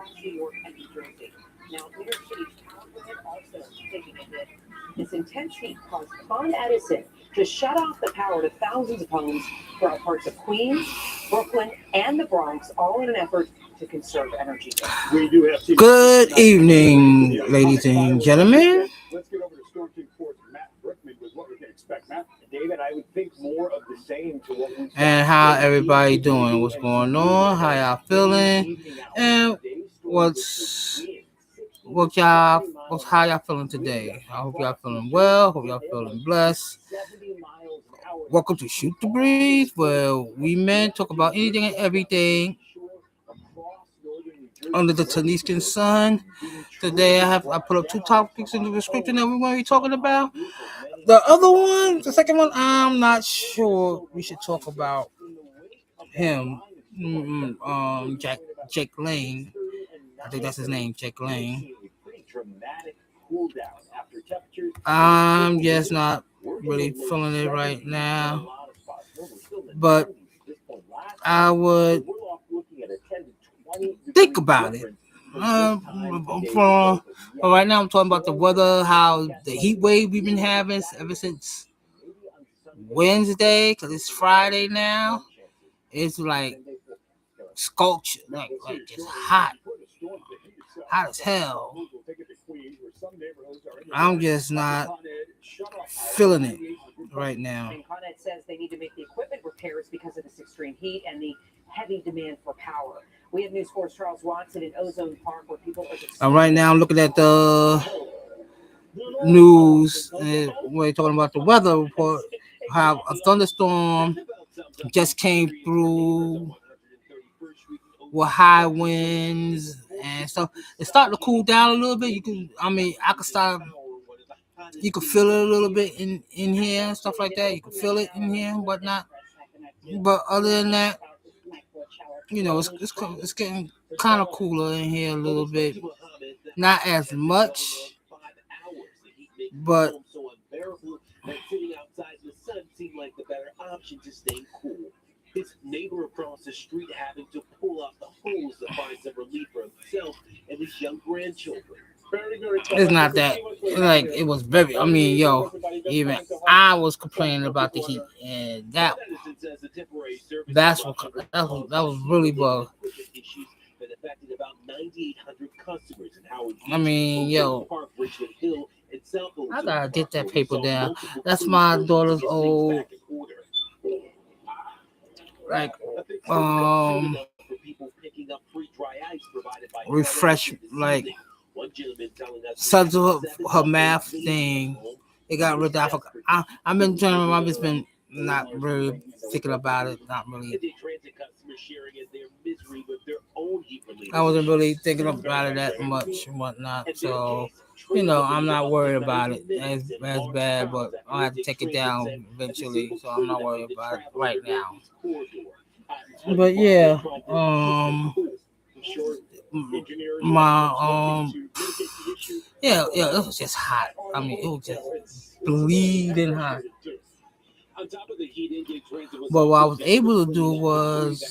across New York and New Jersey. Now, New York City's power grid also taking a hit. This intense heat caused Con Edison to shut off the power to thousands of homes throughout parts of Queens, Brooklyn, and the Bronx, all in an effort to conserve energy. Good evening, ladies and gentlemen. Let's get over to Storm King Sports. Matt Brickman with what we can expect. Matt, David, I would think more of the same to what we. And how everybody doing? What's going on? How y'all feeling? And how y'all feeling today? I hope y'all feeling well. Hope y'all feeling blessed. Welcome to Shoot the Breeze, where we men talk about anything and everything under the Tunisian sun. Today I put up two topics in the description that we're going to be talking about. The other one, the second one, I'm not sure we should talk about him. Jake Lane. I think that's his name, Jake Lane. I'm just not really feeling it right now. But I would think about it. For right now, I'm talking about the weather, how the heat wave we've been having ever since Wednesday, because it's Friday now. It's like scorching, like just hot as hell. I'm just not feeling it right now. And Con Ed says they need to make the equipment repairs because of this extreme heat and the heavy demand for power. We have News 4's Charles Watson in Ozone Park, where people are. Right now, I'm looking at the news and we're talking about the weather report. How a thunderstorm just came through with high winds and stuff. It's starting to cool down a little bit. You can feel it a little bit in here and stuff like that. You can feel it in here and whatnot. But other than that, it's getting kind of cooler in here a little bit. Not as much, but sitting outside in the sun seemed like the better option to stay cool. His neighbor across the street having to pull out the hose to find some relief for himself and his young grandchildren. It's not that like it was very. Even I was complaining about the heat, and that was really bug. I gotta get that paper down. That's my daughter's old, refresh, sons of her math thing. It got rid of. I've been trying. I've just been not really thinking about it. Not really. I wasn't really thinking about it that much and whatnot. So, I'm not worried about it as bad, but I'll have to take it down eventually. So I'm not worried about it right now. But yeah, it was just hot. It was just bleeding hot. But what I was able to do was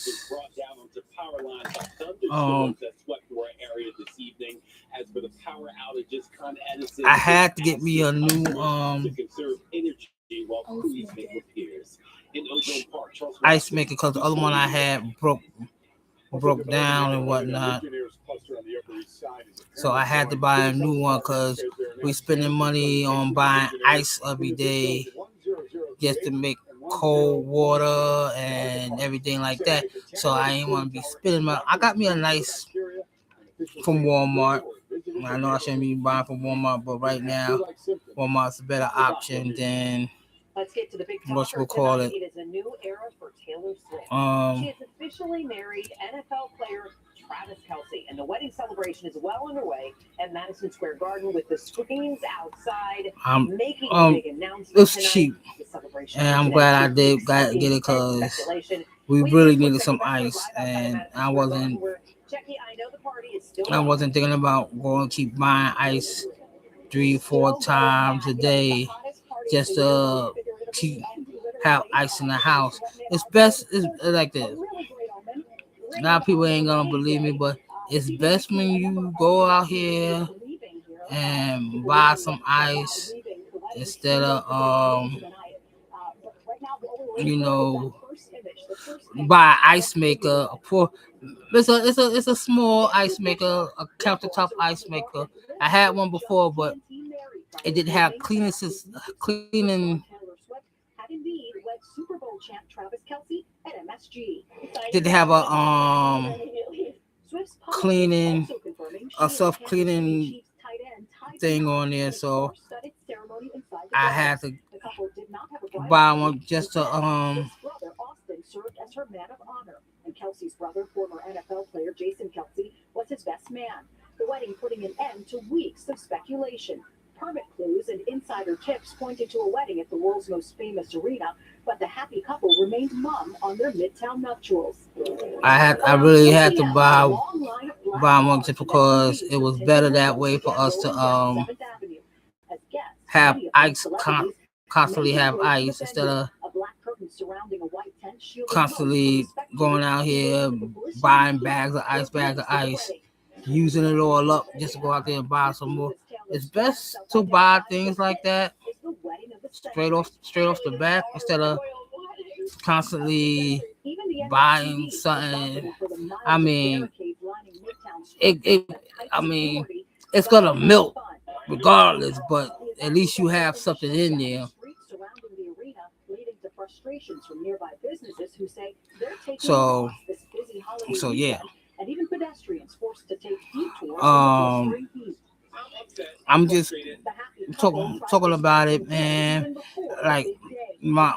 I had to get me a new ice maker because the other one I had broke down and whatnot. So I had to buy a new one because we're spending money on buying ice every day just to make cold water and everything like that. So I ain't want to be spending money. I got me a nice from Walmart. I know I shouldn't be buying from Walmart, but right now Walmart's a better option than what you call it. It is a new era for Taylor Swift. She is officially married NFL player Travis Kelce, and the wedding celebration is well underway at Madison Square Garden with the screens outside making a big announcement. It's cheap, and I'm glad I did get it because we really needed some ice, and I wasn't thinking about going to keep buying ice 3-4 times a day just to have ice in the house. It's best. It's like this. A lot of people ain't gonna believe me, but it's best when you go out here and buy some ice instead of buy ice maker. It's a small ice maker, a countertop ice maker. I had one before, but it didn't have cleaning. Didn't have cleaning, a self cleaning thing on there, so I had to buy one just to served as her man of honor, and Kelsey's brother, former NFL player Jason Kelsey, was his best man. The wedding putting an end to weeks of speculation. Permit clues and insider tips pointed to a wedding at the world's most famous arena, but the happy couple remained mum on their Midtown nuptials. I really had to buy one just because it was better that way for us to have ice constantly have ice instead of constantly going out here buying bags of ice, using it all up just to go out there and buy some more. It's best to buy things like that straight off the bat instead of constantly buying something. I mean, it's gonna melt regardless, but at least you have something in there. So yeah. I'm just talking about it, man. Like my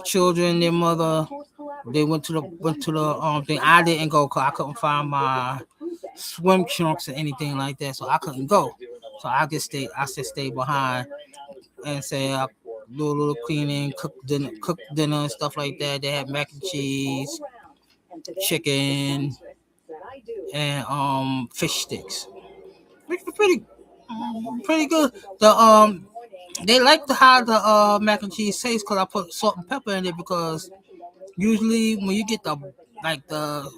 children, their mother, they went to the thing. I didn't go because I couldn't find my swim trunks or anything like that, so I couldn't go. So I just stayed behind and say I do a little cleaning, cook dinner and stuff like that. They had mac and cheese, chicken, and fish sticks. Pretty good. They like to have the mac and cheese taste because I put salt and pepper in it, because usually when you get the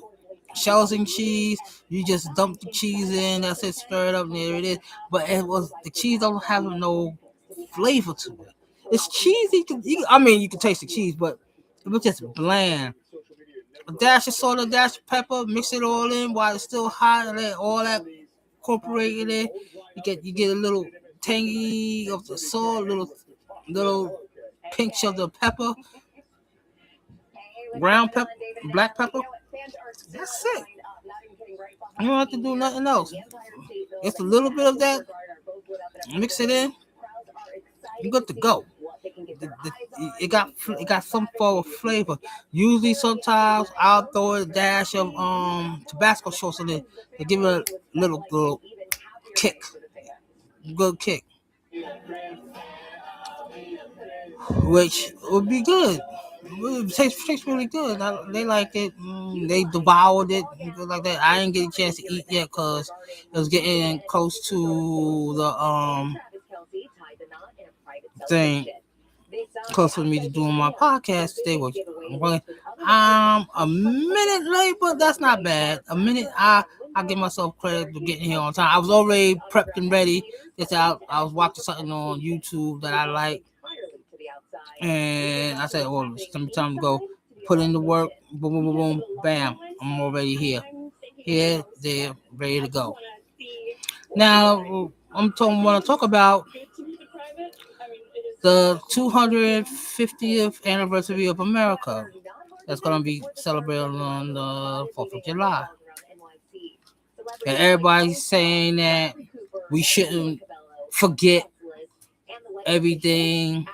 shells and cheese, you just dump the cheese in, that's it, stir it up, and there it is. But the cheese don't have no flavor to it. It's cheesy. You can taste the cheese, but it was just bland. A dash of salt, a dash of pepper, mix it all in while it's still hot, and let all that incorporate in it. You get a little tangy of the salt, little pinch of the pepper, ground pepper, black pepper. That's it. You don't have to do nothing else. Just a little bit of that, mix it in, you're good to go. It got some form of flavor. Usually, sometimes I'll throw a dash of Tabasco sauce in it to give it a little kick, good kick, which would be good. It tastes really good. They liked it. They devoured it like that. I didn't get a chance to eat yet because it was getting close to the thing, close for me to doing my podcast today. I'm a minute late, but that's not bad. A minute, I give myself credit for getting here on time. I was already prepped and ready. I was watching something on YouTube that I like, and I said, "Oh, it's time to go. Put in the work. Boom, boom, boom, boom, bam! I'm already here, there, ready to go." Now, want to talk about the 250th anniversary of America. That's going to be celebrated on the 4th of July. And everybody's saying that we shouldn't forget everything.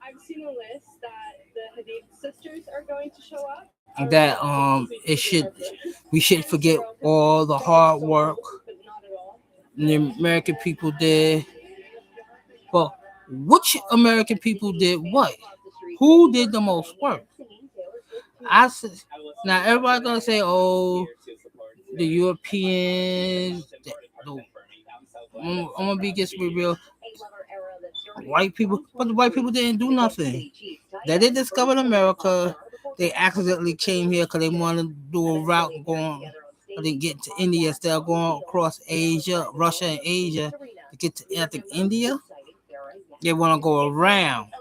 I've seen a list that the Hadid sisters are going to show up. That we should forget all the hard work the American people did. Well, which American people did what? Who did the most work? Now everybody's gonna say, "Oh, the Europeans." I'm gonna be real. White people, but the white people didn't do nothing. They didn't discover America. they accidentally came here because they wanted to do a route going, I didn't get to India instead of going across Asia, Russia and Asia to get to, I think, India. They want to go around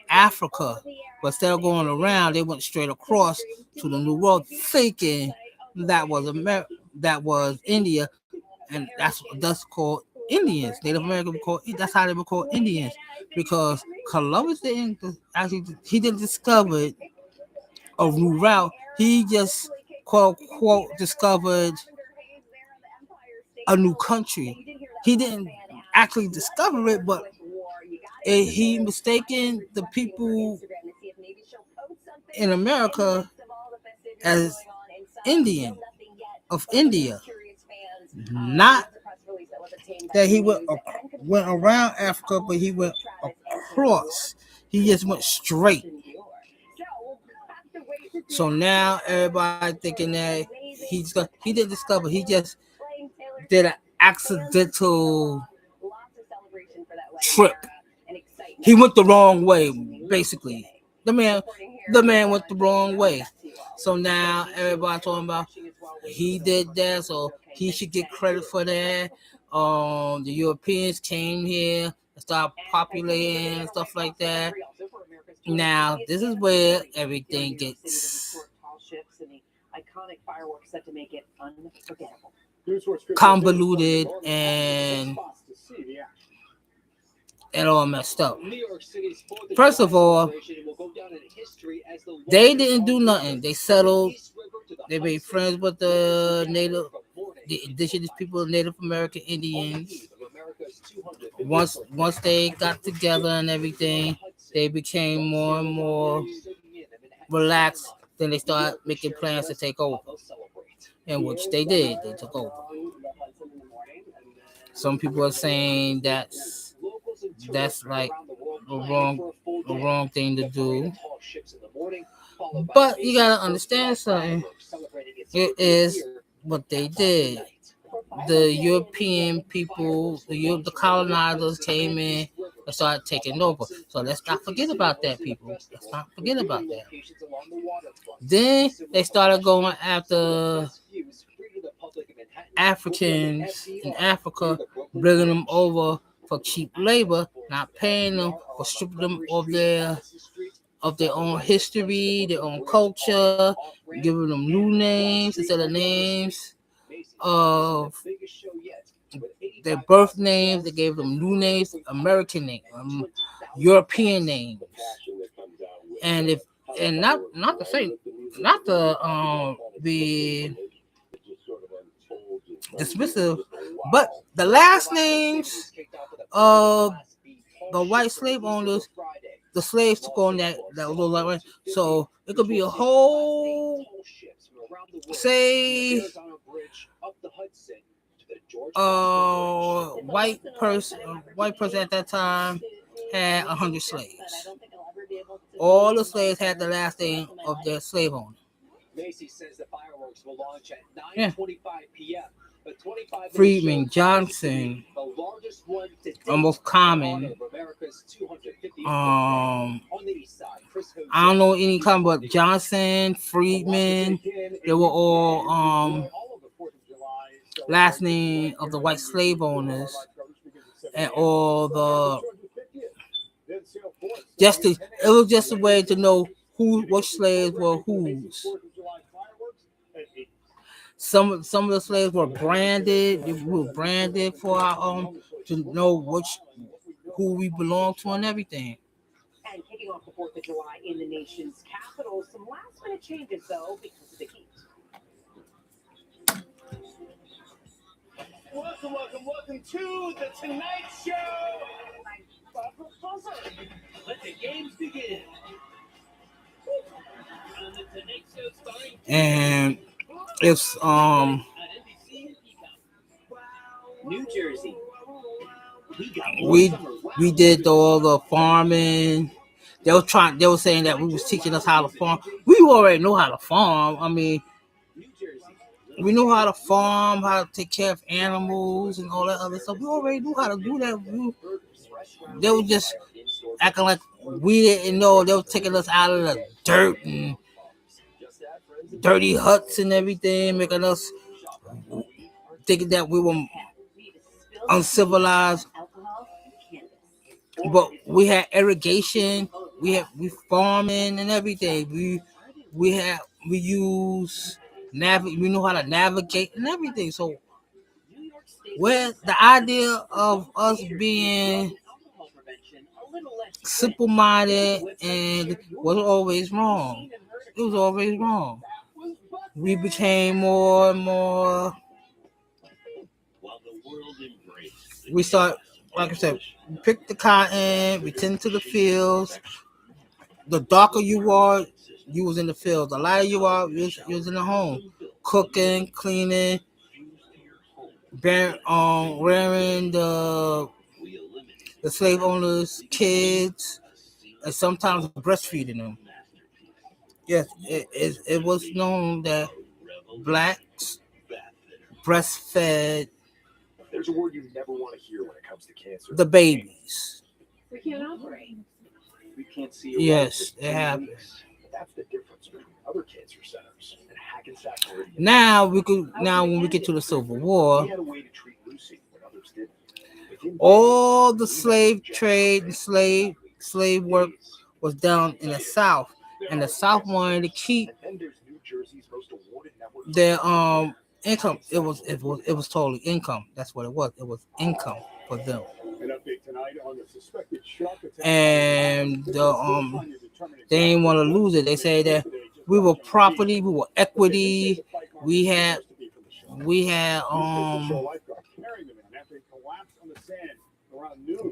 Africa, but instead of going around, they went straight across to the New World, thinking that was that was India, and that's called Indians. Native Americans called, that's how they were called Indians, because Columbus didn't he didn't discover a new route. He just quote unquote discovered a new country. He didn't actually discover it, but he mistaken the people in America as Indian of India. Not that he went around Africa, but he went across. He just went straight. So now everybody thinking that he didn't discover. He just did an accidental trip. He went the wrong way, basically. The man went the wrong way. So now everybody talking about he did that, so he should get credit for that. The Europeans came here and started populating and stuff like that. Now this is where everything gets convoluted and all messed up. First of all, they didn't do nothing. They settled. They made friends with the indigenous people, Native American Indians. Once they got together and everything, they became more and more relaxed. Then they started making plans to take over, in which they did. They took over. Some people are saying that's like the wrong thing to do. But you gotta understand something. It is what they did. The European people, the colonizers came in and started taking over. So let's not forget about that, people. Let's not forget about that. Then they started going after Africans in Africa, bringing them over for cheap labor, not paying them, or stripping them of their own history, their own culture, giving them new names instead of names of their birth names. They gave them new names, American names, European names, and not to say, not to be dismissive, but the last names of the white slave owners, the slaves took on that little line. So it could be a whole, say, white person at that time had 100 slaves. All the slaves had the last name of their slave owner. Macy says the fireworks will launch at 9:25 p.m. Freedman, Johnson, almost common. I don't know any common, but Johnson, Freedman, they were all last name of the white slave owners, and all the it was just a way to know which slaves were whose. Some of the slaves were branded. We were branded for our to know who we belong to and everything. And kicking off the 4th of July in the nation's capital, some last-minute changes though because of the heat. Welcome to the Tonight Show. Let the games begin. On the Tonight Show starring And it's New Jersey. We did all the farming. They were saying that we was teaching us how to farm. We already know how to farm. I mean, we know how to farm, how to take care of animals and all that other stuff. We already knew how to do that. They were just acting like we didn't know. They were taking us out of the dirt and dirty huts and everything, making us thinking that we were uncivilized. But we had irrigation, we farming and everything. We use we know how to navigate and everything. So where the idea of us being simple minded and was always wrong. It was always wrong. We became more and more. We start, like I said, we pick the cotton, we tend to the fields. The darker you are, you was in the field. The lighter you are, you was in the home, cooking, cleaning, rearing the slave owners' kids, and sometimes breastfeeding them. Yes, it was known that blacks breastfed There's a word you never want to hear when it comes to cancer. the babies. We can't operate. We can't see Yes, it happened. That's the difference between other cancer centers and Hackensack Meridian. Now when we get to the Civil War, We had a way to treat Lucy when others didn't. Within all the slave trade and slave work was done in the South, and the South wanted to keep And then there's New Jersey's most awarded network. their income. It was totally income. That's what it was. It was income for them. An update tonight on the suspected shark attack. And they didn't want to lose it. They said that we were property, we were equity, we had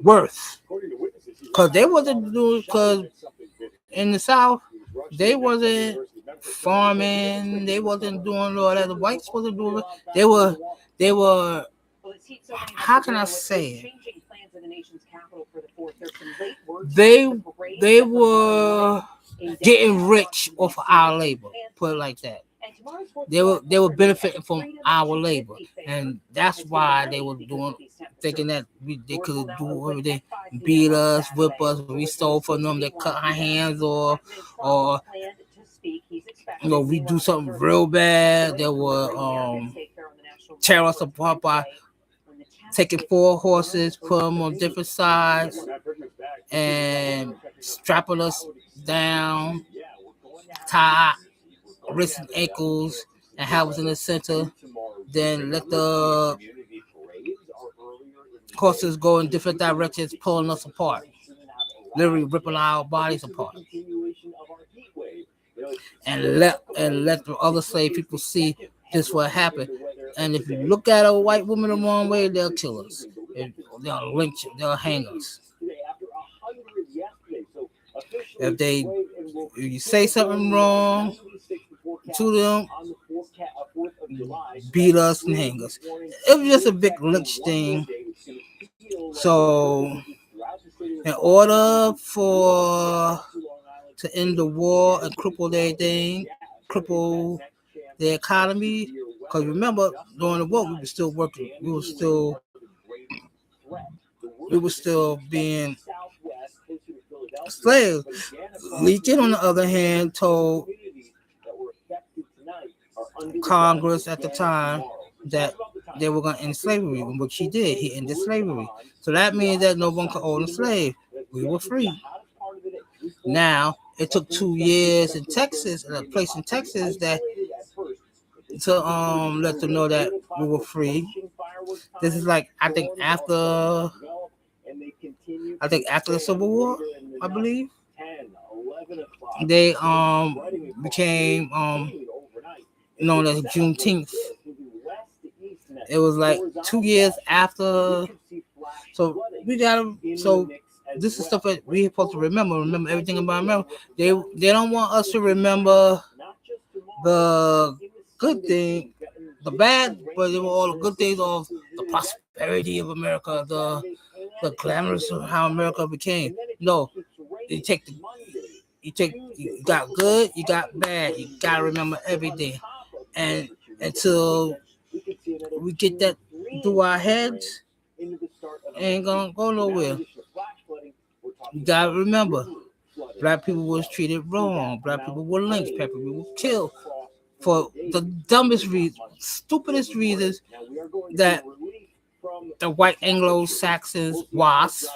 worth, because they wasn't doing, because in the South they wasn't farming, they wasn't doing all that. The whites wasn't doing it. They were how can I say it? They were getting rich off of our labor, put it like that. They were benefiting from our labor, and that's why they were thinking that they could do everything, beat us, whip us. We stole from them, they cut our hands off, or we do something real bad. They would tear us apart by taking 4 horses, put them on different sides, and strapping us down, tie wrists and ankles, and have us in the center. Then let the horses go in different directions, pulling us apart, literally ripping our bodies apart, and let the other slave people see this what happened. And if you look at a white woman the wrong way, they'll kill us. They'll lynch, they'll hang us. If you say something wrong to them, beat us and hang us. It was just a big lynch thing. So, in order to end the war and cripple everything, cripple the economy, because remember, during the war, we were still working. We were still being slaves. Lincoln, on the other hand, told Congress at the time that they were going to end slavery, which he did. He ended slavery. So that means that no one could own a slave. We were free. Now, it took 2 years in Texas, in a place in Texas, that to let them know that we were free. This is like, I think after the Civil War, I believe, they became known as Juneteenth. It was like 2 years after. So this is stuff that we're supposed to remember everything about America. They don't want us to remember the good thing, the bad, but they were all the good things of the prosperity of America, the glamorous of how America became. No, you got good, you got bad. You gotta remember everything, and until we get that through our heads, ain't gonna go nowhere. You gotta remember, black people was treated wrong. Black people were lynched. Black people were killed for the dumbest reasons, stupidest reasons that the white Anglo-Saxons, WASP,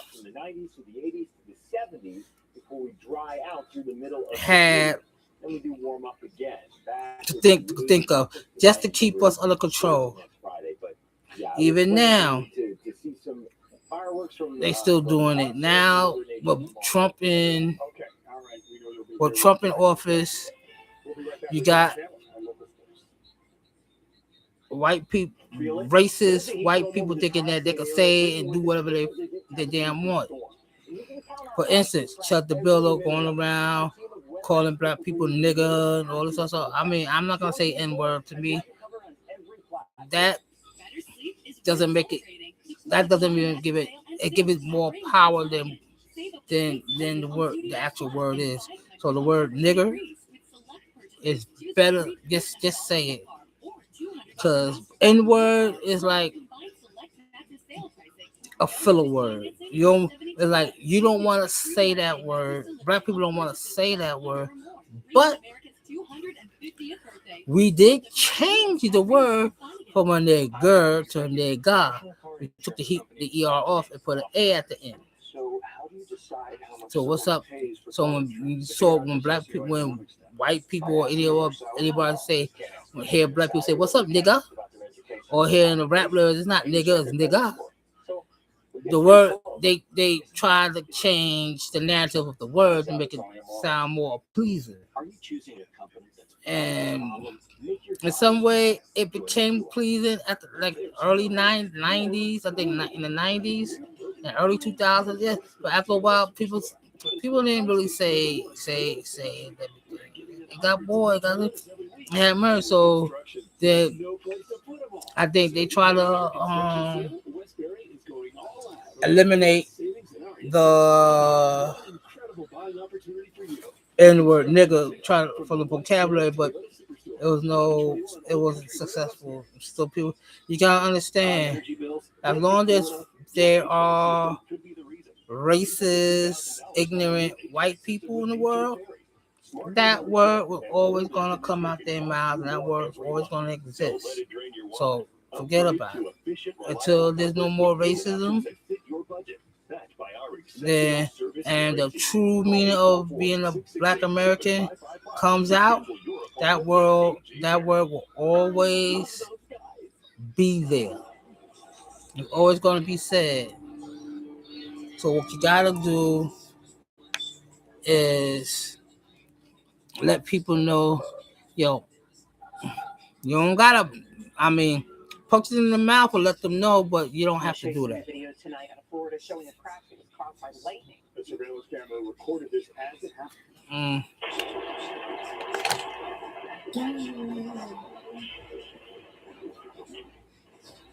had to think of just to keep us under control. Even now, they still doing it now. With Trump in office, you got white people, racist white people thinking that they can say and do whatever they damn want. For instance, Chuck DeBillo going around calling black people nigger and all this other stuff. I mean, I'm not gonna say N-word. To me, that doesn't make it. That doesn't even give it. It gives it more power than the word, the actual word is. So the word nigger is better. Just say it, because N-word is like a filler word. It's like you don't want to say that word. Black people don't want to say that word, but we did change the word from a nigger to a nigga. We took the ER off and put an A at the end. So what's up? So when black people, when white people or anybody say, hear black people say, "What's up, nigga?" or hear in the rap lyrics, it's not nigga, it's nigga. The word they try to change the narrative of the word to make it sound more pleasing. And in some way, it became pleasing at the, like early 90s. I think in the 90s and early 2000s. Yeah, but after a while, people didn't really say everything. It got bored. It had merged. So I think they try to eliminate the N-word nigga from the vocabulary, but it wasn't successful. Still, people, you gotta understand, as long as there are racist, ignorant white people in the world, that word was always gonna come out their mouths, and that word is always gonna exist. So forget about it. Until there's no more racism, then and the true meaning of being a Black American comes out, that word will always be there. It's always going to be said. So what you gotta do is let people know, yo, you don't gotta, punch it in the mouth or let them know, but you don't have to do that. Video tonight out of Florida showing a crash that was caused by lightning. The surveillance camera recorded this as it happened.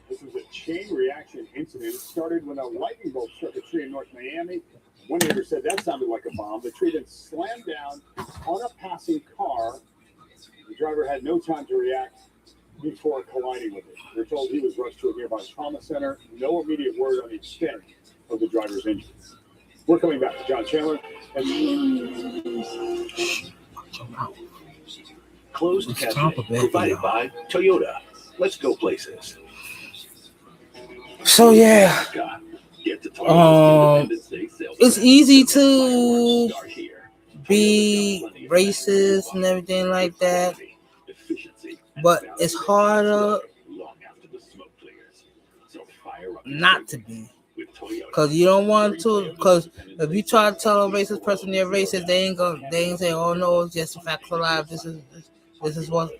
This was a chain reaction incident. It started when a lightning bolt struck a tree in North Miami. One neighbor said that sounded like a bomb. The tree then slammed down on a passing car. The driver had no time to react before colliding with it. We're told he was rushed to a nearby trauma center. No immediate word on the extent of the driver's injuries. We're coming back to John Chandler. Closed captioning provided by Toyota. Let's go places. So yeah, it's easy to be racist and everything like that, but it's harder not to be, because you don't want to. Because if you try to tell a racist person they're racist, they ain't say, "Oh no, it's just a fact of life. This is what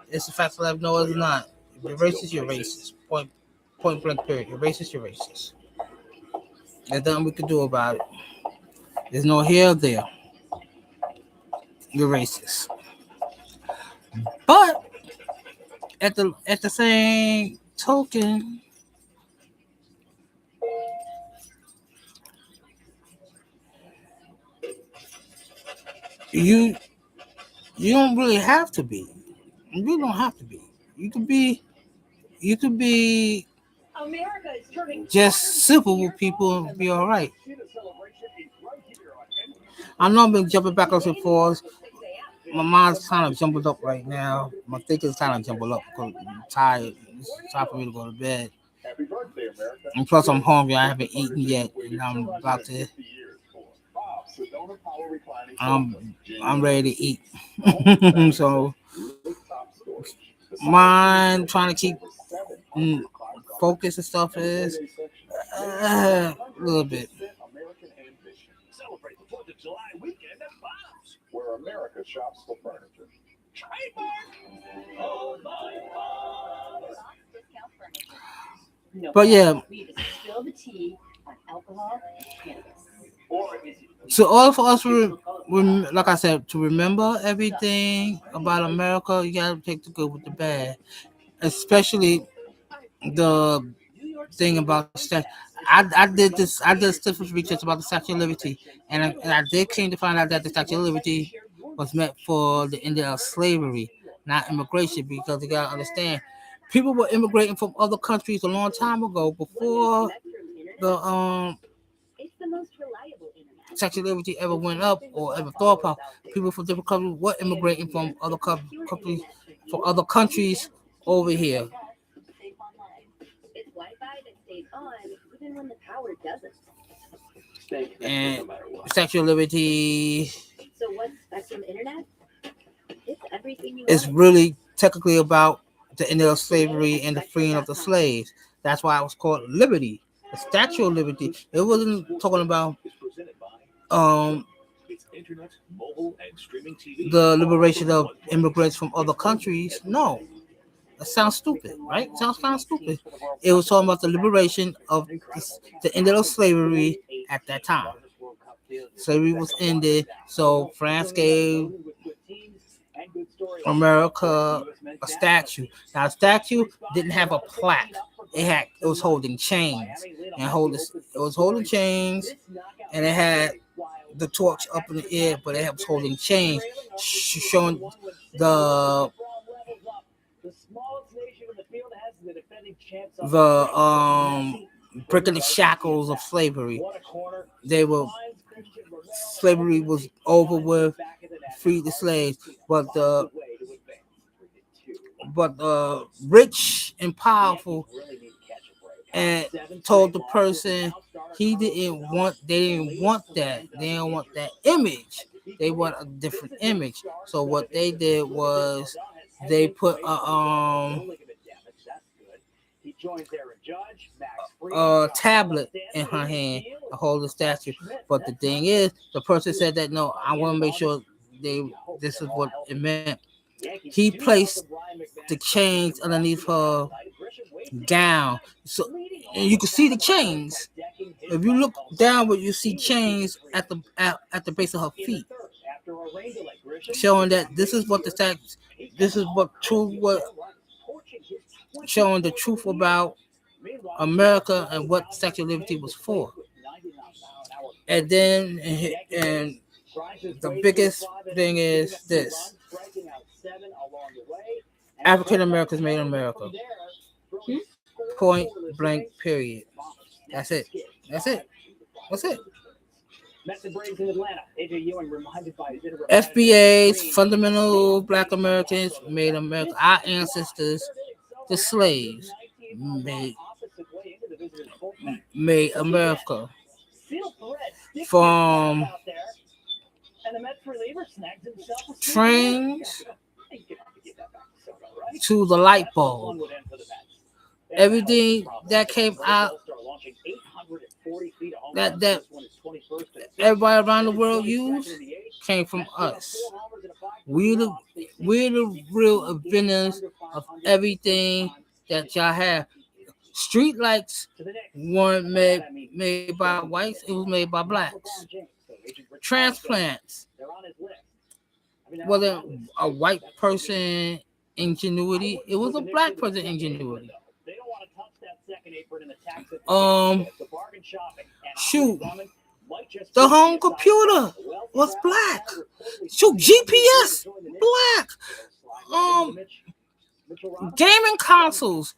it's a fact of life." No, it's not. If you're racist, you're racist. Point blank period. You're racist, you're racist. There's nothing we can do about it. There's no here or there. You're racist. But at the same token, you don't really have to be. You really don't have to be. You could be just simple with people and be all right. I know I've been jumping backwards and forwards. my mind's kind of jumbled up right now. My thinking's kind of jumbled up because I'm tired. It's time for me to go to bed. Happy birthday, America. And plus, I'm hungry. I haven't eaten yet, and I'm about to. I'm ready to eat. So, mine trying to keep focus and stuff is a little bit. Celebrate the 4th of July weekend at Bob's, where America shops for furniture. But yeah, We just spill the tea on alcohol and cannabis. so all for us, like I said, to remember everything about America, you gotta take the good with the bad, especially the thing about sex. I did stiff research about the Statue of Liberty, and I did came to find out that the Statue of Liberty was meant for the end of slavery, not immigration, because you gotta understand, people were immigrating from other countries a long time ago before the It's the most reliable internet. Statue of Liberty ever went up or ever thought about. People from different countries were immigrating from other countries, from other countries over here. Safe online. It's Wi-Fi that stays on even when the power doesn't. And Statue of Liberty So what's Spectrum Internet? It's everything you is want. really technically about the end of slavery and the freeing of the slaves. That's why it was called Liberty, the Statue of Liberty. It wasn't talking about is presented by its internet, mobile, and streaming TV. the liberation of immigrants from other countries. No, that sounds stupid, right? It sounds kind of stupid. It was talking about the liberation of the end of slavery at that time. Slavery was ended, so France gave America a statue. Now, a statue didn't have a plaque. It was holding chains, and it was holding chains, and it had the torch up in the air, but it was holding chains, showing the breaking the shackles of slavery. Slavery was over with, free the slaves, but the rich and powerful and told the person they didn't want that. They didn't want that image. They want a different image. So what they did was they put a tablet in her hand to hold the statue. But the thing is, the person said that no, I want to make sure this is what it meant. He placed the chains underneath her gown, so and you can see the chains. If you look downward, you see chains at the base of her feet, showing that this is what showing the truth about America and what Statue of Liberty was for. And then, and the biggest thing is this: African Americans made America. Point blank. Period. That's it. FBA's fundamental Black Americans made America. Our ancestors, the slaves, made America. From trains to the light bulb, everything that came out that everybody around the world used came from us. We're the real inventors of everything that y'all have. Street lights weren't made by whites, it was made by blacks. Transplants wasn't a white person ingenuity, it was a black person ingenuity. Shoot, the home computer was black. Shoot, GPS, black. Gaming consoles,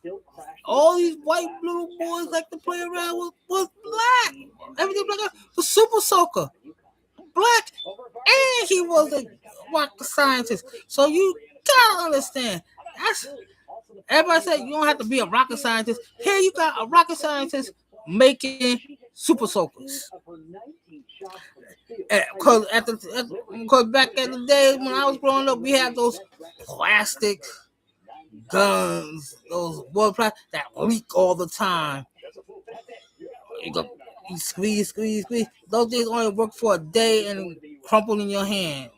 all these white little boys like to play around was black. Everything black. The Super Soaker, black, and he was rocket scientist. So you gotta understand. That's everybody said you don't have to be a rocket scientist. Here you got a rocket scientist making super soakers. Because back in the day when I was growing up, we had those plastic guns, those water plastic that leak all the time. You squeeze. Those things only work for a day and crumple in your hand.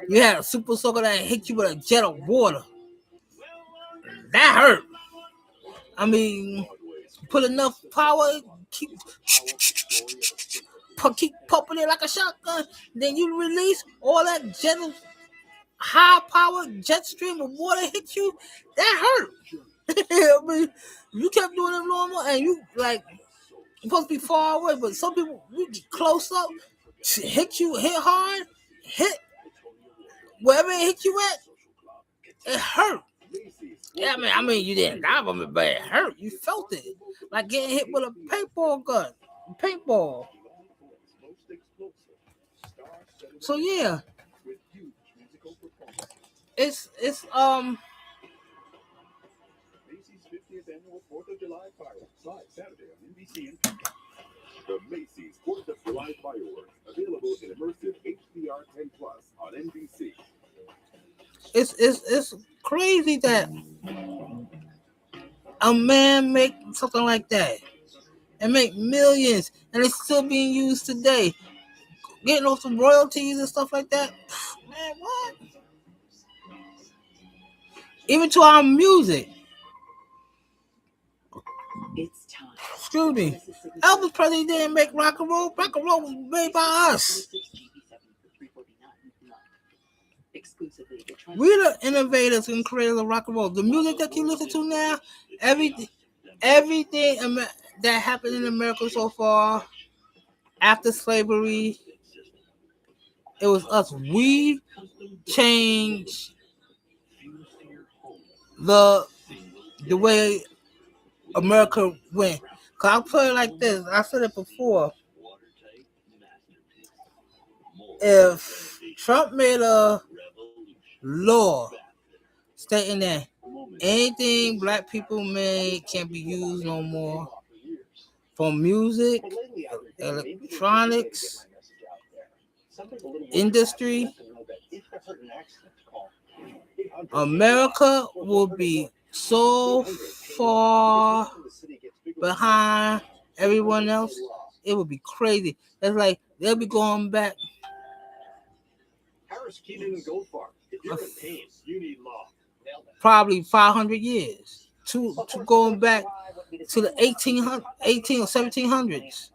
You had a super soaker that hit you with a jet of water. That hurt. I mean, put enough power, keep pumping it like a shotgun, then you release all that jet of high power jet stream of water hit you. That hurt. I mean, you kept doing it normal, and you like supposed to be far away, but some people you get close up, hit hard, hit wherever it hit you at, it hurt. Yeah, I mean, you didn't die from it, but it hurt. You felt it, like getting hit with a paintball gun, paintball. So yeah, it's Macy's 50th annual 4th of July fireworks live Saturday on NBC. The Macy's 4th of July fireworks available in immersive HDR 10 Plus on NBC. It's crazy that a man make something like that and make millions, and it's still being used today. Getting those some royalties and stuff like that. Man, what? Even to our music. It's time. Excuse me. Elvis Presley didn't make rock and roll. Rock and roll was made by us. We're the innovators and creators of rock and roll. The music that you listen to now, everything that happened in America so far after slavery, it was us. We changed the way America went. Cause I'll put it like this. I said it before. If Trump made a law stating that anything black people make can't be used no more, from music, electronics, industry, America will be so far behind everyone else. It would be crazy. It's like they'll be going back. Harris Keenan and Goldfarb. If you're in pain, you need law. Probably 500 years to going back to the 18 or 1700s.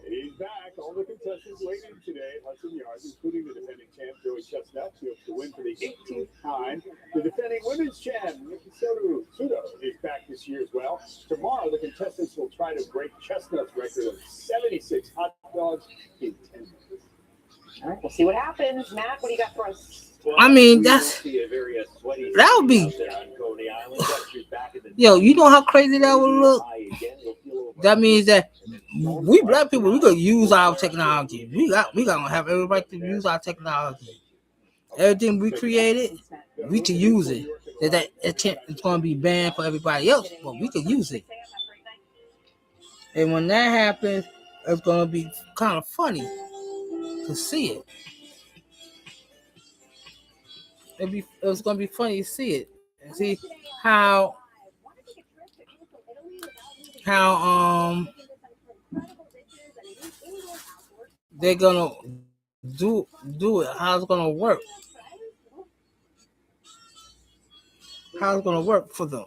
He's back. All the contestants waiting today at Hudson Yards, including the defending champ Joey Chestnut, who hopes to win for the 18th time. The defending women's champ Nikki Sudo is back this year as well. Tomorrow, the contestants will try to break Chestnut's record of 76 hot dogs in 10 minutes. All right, we'll see what happens. Matt, what do you got for us? I mean, that would be. Yo, you know how crazy that would look? That means that we black people, we could use our technology. We gotta have every right to use our technology. Everything we created, we can use it. It's gonna be banned for everybody else, but we could use it. And when that happens, it's gonna be kind of funny to see it. It's gonna be funny to see it and see how they're gonna do it. How it's gonna work. How it's gonna work for them.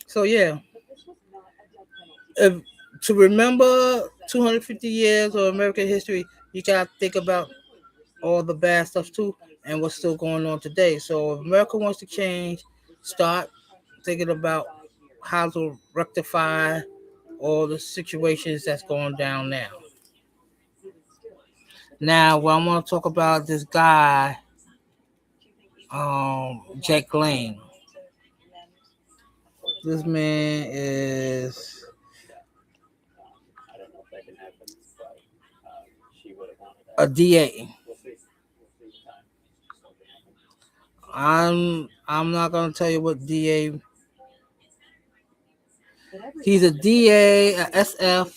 So yeah, to remember 250 years of American history, you gotta think about all the bad stuff too, and what's still going on today. So if America wants to change, start thinking about how to rectify all the situations that's going down now. Now, what I want to talk about this guy, Jack Lane. This man is I don't know if that can happen, but she would have wanted a that. DA. We'll see. We'll see time. I'm not gonna tell you what DA. But every He's a time DA, a SF.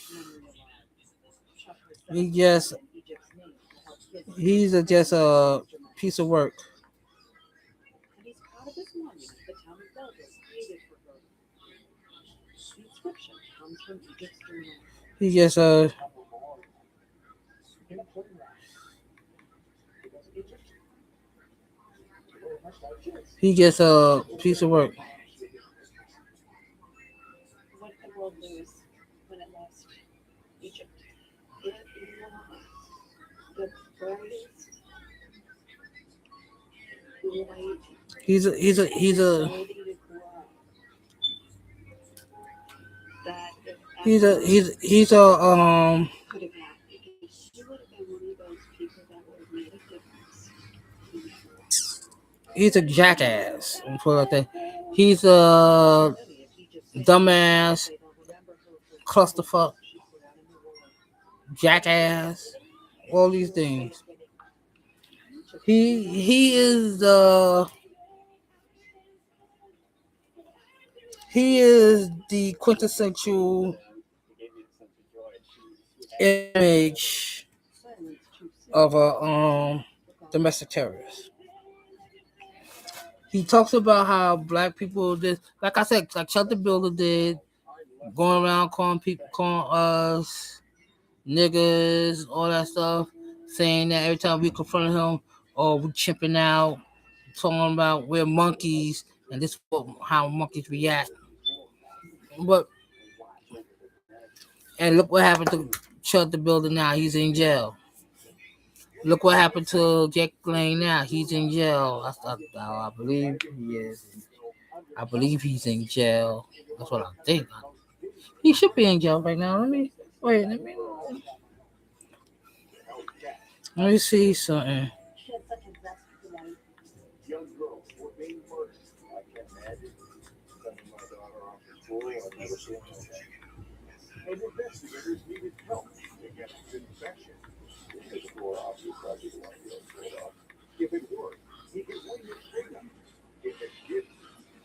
Chuck He herself just in Egypt's name to help kids he's just a piece of work. and he's proud of this monument the town of Belgium created for her. The inscription comes from Egypt's journal. He just a he just a piece of work. What did the world lose when it lost Egypt? It lost the brightest light He's a ability to grow. That if he's a ever he's a could have happened, because she would have been one of those people that would have made a difference in the world. he's a jackass. Let me put it like that. He's a If he just said dumbass, they'll remember her for the clusterfuck, she put out in the world. jackass, all these things. He is the quintessential image Silence too soon. of a domestic terrorist. He talks about how black people did, like I said, like Chuck the Builder did, going around calling us niggas, all that stuff, saying that every time we confronted him, oh, we chipping out, talking about we're monkeys, and this is how monkeys react. But and look what happened to Chuck the Builder now. He's in jail. Look what happened to Jack Lane now. He's in jail. I believe he is. I believe he's in jail. That's what I think. He should be in jail right now. Let me see something. She had such a zest for life. Young girls were being murdered. I can't imagine sending my daughter off to school and never seeing her. And investigators needed help against infection. His floor officer probably the one who straight off. If it worked, he could win his freedom. If it didn't,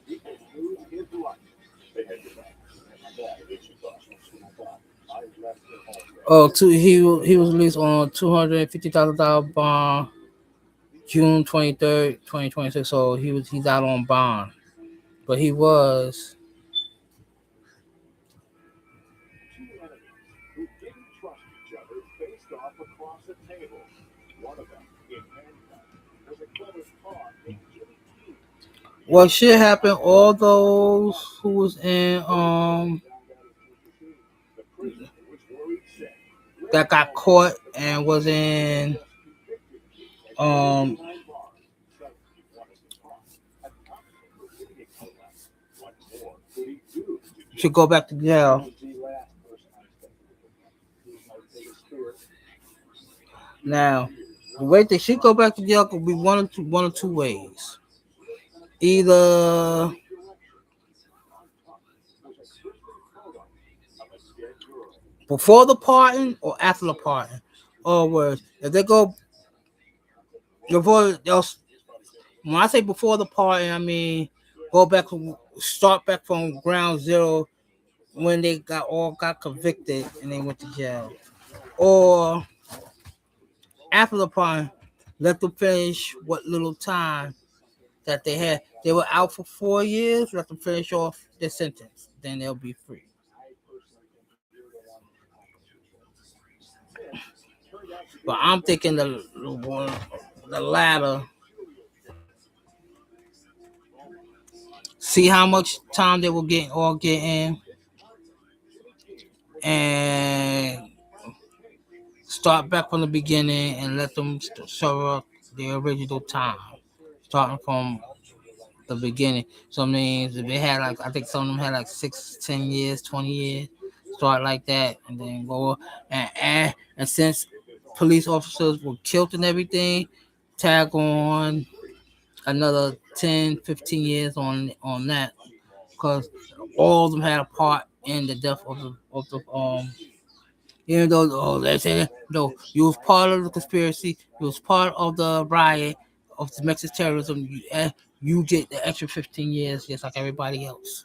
he could lose his life. They had to back. And my dad, it's a thought. I left her home. He was released on $250,000 bond, June 23rd, 2026. So he's out on bond, but he was. Two enemies who didn't trust each other faced off across a table. One of them, in handcuffs, was a clever con named Jimmy Q. What shit happened? All those who was in The prisoner was worried sick. that got caught and was in should go back to jail. Now, the way they should go back to jail could be one or two ways. Either before the parting or after the parting. Or words, if they go before, when I say before the parting, I mean start back from ground zero when they got convicted and they went to jail, or after the parting, let them finish what little time that they had. They were out for 4 years. Let them finish off their sentence, then they'll be free. But I'm thinking the latter. See how much time they will get in, and start back from the beginning and let them serve up the original time, starting from the beginning. So it means if they had I think some of them had 6, 10 years, 20 years, start like that, and then go and since police officers were killed and everything, tag on another 10, 15 years on that, because all of them had a part in the death of the even though they said no, you was part of the conspiracy, you was part of the riot of domestic terrorism, you get the extra 15 years just like everybody else.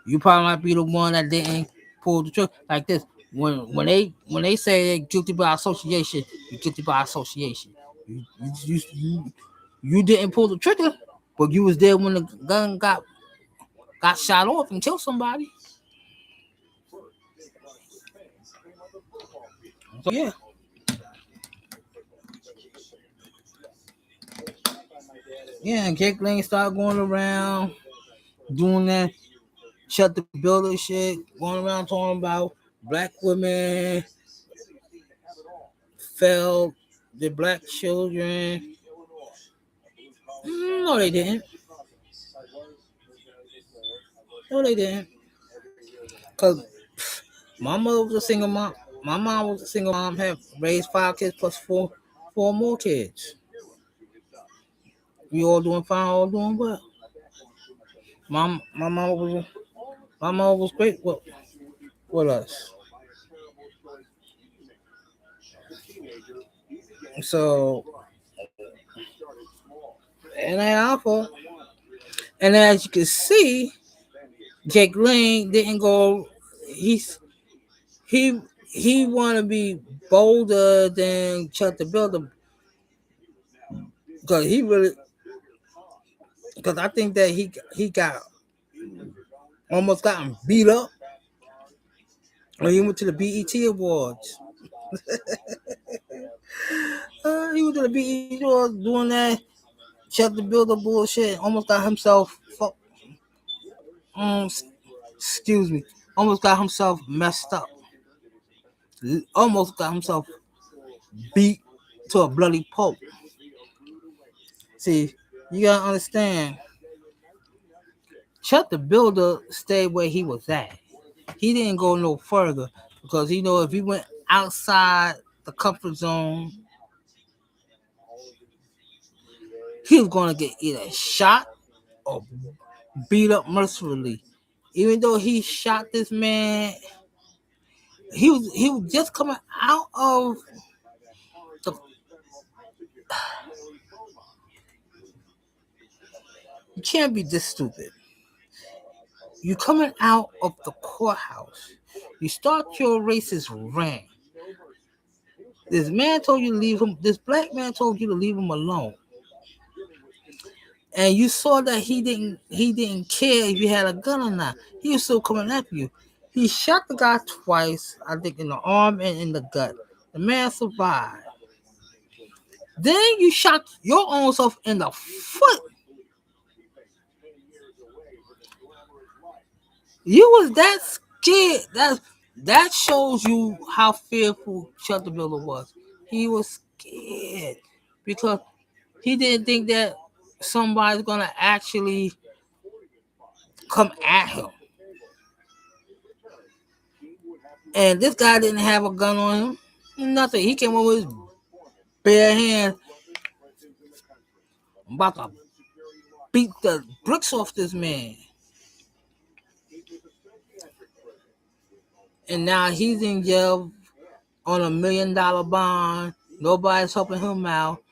You probably might be the one that didn't pull the trigger like this. When they say they're guilty by association, you're guilty by association. You didn't pull the trigger, but you was there when the gun got shot off and killed somebody. So yeah. Yeah, and Jake Lang started going around doing that shut the builder shit, going around talking about black women failed the black children. No, they didn't. No, they didn't. Cause my mother was a single mom. My mom was a single mom, had raised 5 kids plus four more kids. We all doing fine, all doing well. My mom was great with us. So, and I offer, and as you can see, Jake Lang didn't go. He want to be bolder than Chuck the Builder because I think that he got almost gotten beat up when he went to the BET Awards. He went to the BET Awards doing that Chuck the Builder bullshit. Almost got himself almost got himself messed up. Almost got himself beat to a bloody pulp. See, you gotta understand, Chuck the Builder stayed where he was at. He didn't go no further because if he went outside the comfort zone, he was gonna get either shot or beat up mercifully. Even though he shot this man, he was just coming out of the. You can't be this stupid. You coming out of the courthouse. You start your racist rant. This man told you to leave him. This black man told you to leave him alone. And you saw that he didn't care if you had a gun or not. He was still coming after you. He shot the guy twice, I think in the arm and in the gut. The man survived. Then you shot your own self in the foot. You was that scared. That shows you how fearful Chuck the Builder was. He was scared because he didn't think that somebody's gonna actually come at him. And this guy didn't have a gun on him. Nothing. He came over with his bare hands. I'm about to beat the bricks off this man. And now he's in jail on $1 million bond. Nobody's helping him out.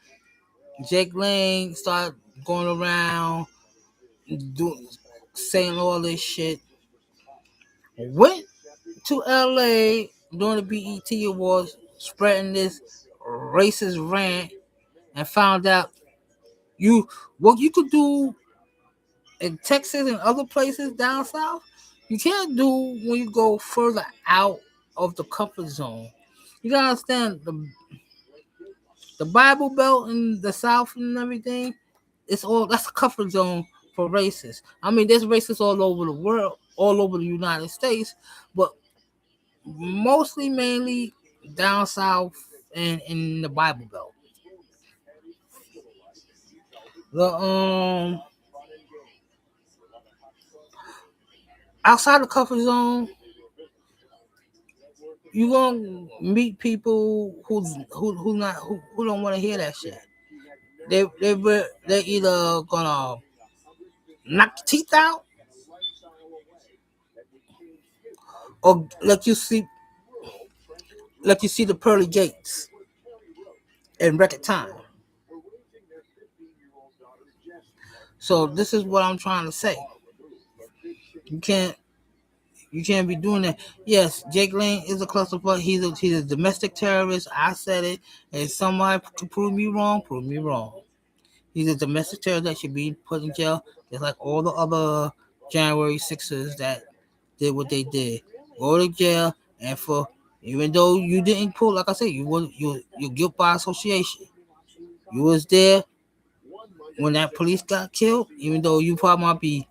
Jake Lang started going around saying all this shit. Went to LA during the BET Awards, spreading this racist rant, and found out what you could do in Texas and other places down south, you can't do when you go further out of the comfort zone. You gotta understand the Bible Belt in the South and everything. That's a comfort zone for racists. I mean, there's racists all over the world, all over the United States, but mainly down south and in the Bible Belt. The outside the comfort zone, you gonna meet people who don't want to hear that shit. They're either gonna knock your teeth out or like you see the pearly gates in record time. So this is what I'm trying to say. You can't be doing that. Yes, Jake Lane is a clusterfuck. He's a domestic terrorist. I said it. And somebody can prove me wrong. Prove me wrong. He's a domestic terrorist that should be put in jail, just like all the other January 6ers that did what they did. Go to jail, and for even though you didn't pull, like I said, you guilt by association. You was there when that police got killed, even though you probably might be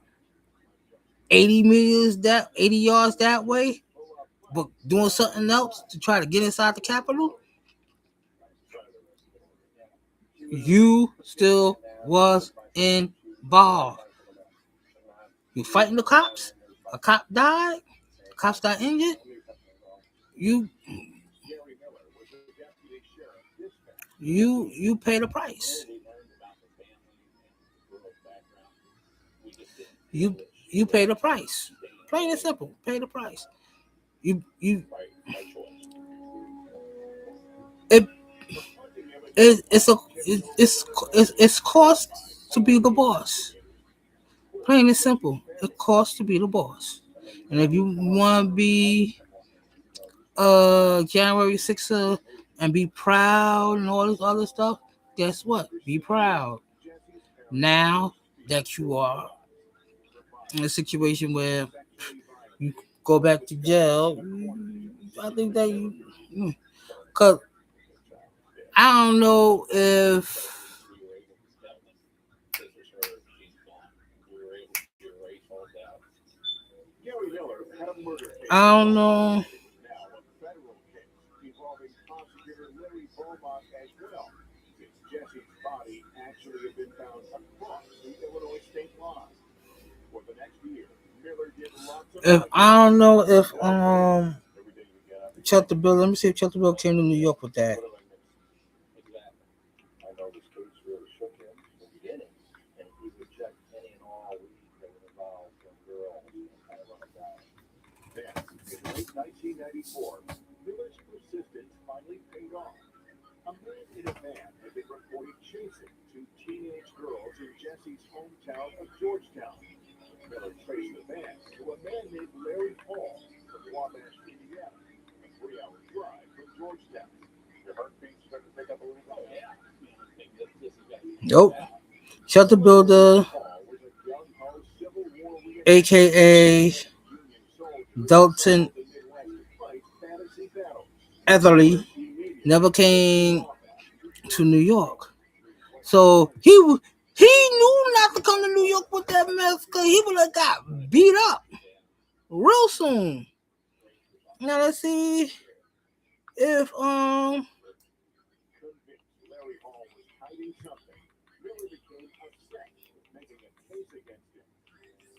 80 yards that way, but doing something else to try to get inside the Capitol. You still was involved. You fighting the cops. A cop died. Cops got injured. You pay the price. You pay the price. Plain and simple. Pay the price. It's cost to be the boss. Plain and simple. It costs to be the boss. And if you want to be January 6th and be proud and all this other stuff, guess what? Be proud. Now that you are in a situation where you go back to jail, I think that because I don't know if I don't know. If I don't know if Chester Bill, let me see if Chester Bill came to New York with that. Late 1994, Miller's persistence finally paid off. A man in a van had been reported chasing two teenage girls in Jesse's hometown of Georgetown. Miller traced the van to a man named Larry Hall from Wabash, Indiana, a 3-hour drive from Georgetown. Your heartbeat started to pick up a little bit. Nope. Shelter Builder, aka Dalton Etherly, never came to New York. So he knew not to come to New York with that mess because he would have got beat up real soon. Now let's see if Larry Hall was hiding something. Miller became upset, making a case against him.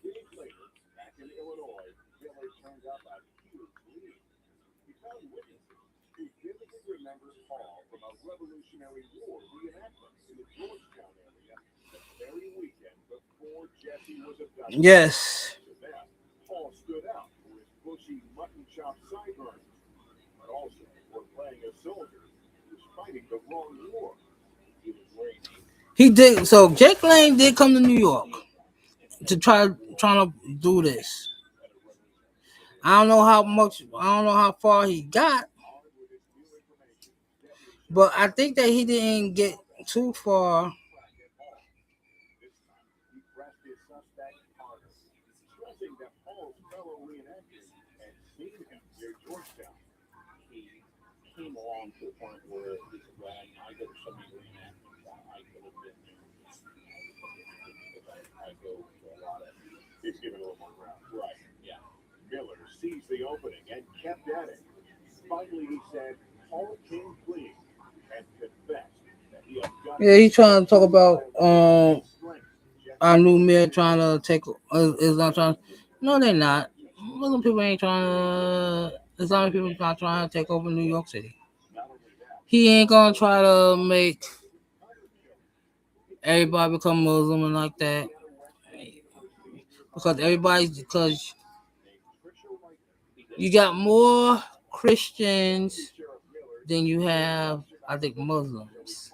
Days later, back in Illinois, Miller turned up a huge lead. He found witnesses who vividly remembered Hall from a Revolutionary War reenactment in the Georgetown area the very weekend before Jesse was abducted. yes. To that, Hall stood out for his bushy mutton chop sideburns, but also for playing a soldier who was fighting the wrong war. He did. So Jake Lane did come to New York to trying to do this. I don't know how far he got, but I think that he didn't get too far. He pressed his suspect harder, stressing that Hall's fellow reenactors had seen him near Georgetown. He came along to a point where he said, well, I go to so many reenactments, I could have been there. I go to a lot of He's giving a little more ground. right, yeah. Miller seized the opening and kept at it. Finally, he said, Hall came clean and confessed that he abducted. Yeah, he's trying to talk about our new mayor trying to take is not trying. No, they're not. Muslim people ain't trying to. Islamic people not trying to take over New York City. He ain't gonna try to make everybody become Muslim and like that because You got more Christians than you have, I think, Muslims.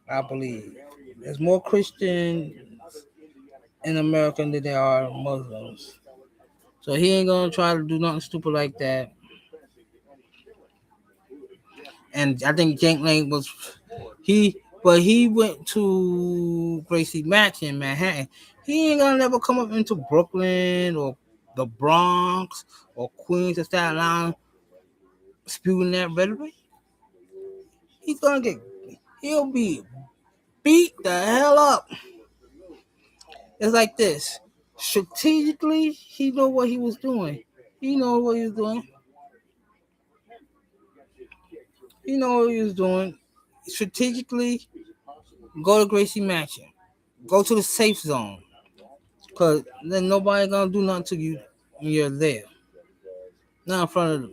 I believe there's more Christians in America than there are Muslims. So he ain't gonna try to do nothing stupid like that. And I think Jank Lane but he went to Gracie Match in Manhattan. He ain't gonna never come up into Brooklyn or the Bronx or Queens or Staten Island spewing that rhetoric. He'll be beat the hell up. It's like this. Strategically, he know what he was doing. He know what he was doing. He know what he was doing. Strategically, go to Gracie Mansion. Go to the safe zone. Because then nobody gonna do nothing to you when you're there. Not in front of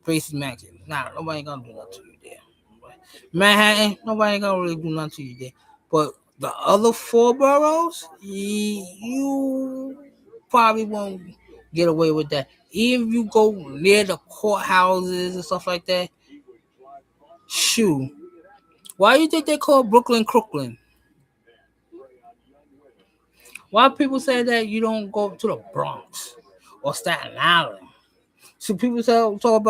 Gracie Mansion. Nah, nobody gonna do nothing to you there. Manhattan, nobody gonna really do nothing to you there. But the other 4 boroughs, you probably won't get away with that. Even if you go near the courthouses and stuff like that, shoot. Why do you think they call Brooklyn Crooklyn? Why people say that you don't go to the Bronx or Staten Island? So people talk about